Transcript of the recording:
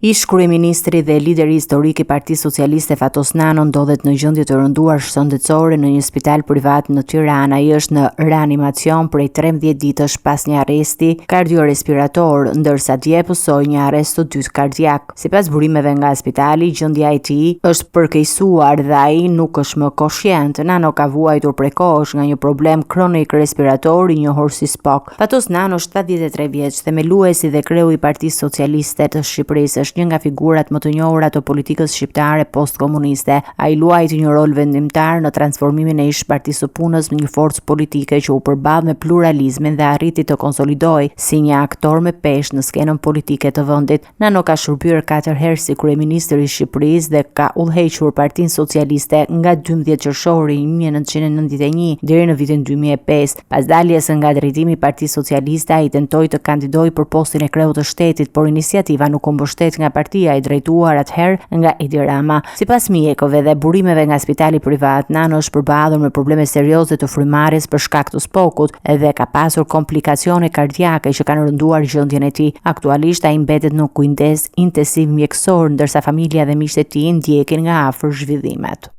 Ish kryeministri dhe lideri historik i Partisë Socialiste Fatos Nano ndodhet në gjendje të rënduar shëndetësore në një spital privat në Tiranë. Ai është në reanimacion prej 13 ditësh pas një arresti kardiorespirator, ndërsa dje pësoi një arrest të dytë kardiak. Sipas burimeve nga spitali, gjendja e tij është përkeqësuar dhe ai nuk është më koshient. Nano ka vuajtur prej kohësh nga një problem kronik respirator i njohur si SPOK. Fatos Nano, 73 vjeç, themeluesi dhe kreu i Partisë Socialiste të Shqipërisë, është një nga figurat më të njohura të politikës shqiptare postkomuniste. Ai luajti një rol vendimtar në transformimin e ish Partisë së Punës në një forcë politike që u përball me pluralizmin dhe arriti të konsolidojë si një aktor me peshë në skenën politike të vendit. Nano ka shërbyer 4 herë si kryeministër i Shqipërisë dhe ka udhëhequr Partinë Socialiste nga 12 qershori 1991 deri në vitin 2005. Pas daljes nga drejtimi i Partisë Socialiste, ai tentoi të kandidojë për postin e kreut të shtetit, por iniciativa nuk u mbështet nga partia e drejtuar atëherë nga Edi Rama. Sipas mjekëve dhe burimeve nga spitali privat, Nano është përballur me probleme serioze të frymarrjes për shkak të SPOK-ut dhe ka pasur komplikacione kardiake që kanë rënduar gjendjen e tij. Aktualisht ai mbetet në kujdes intensiv mjekësor, ndërsa familja dhe miqtë e tij ndjekin nga afër zhvillimet.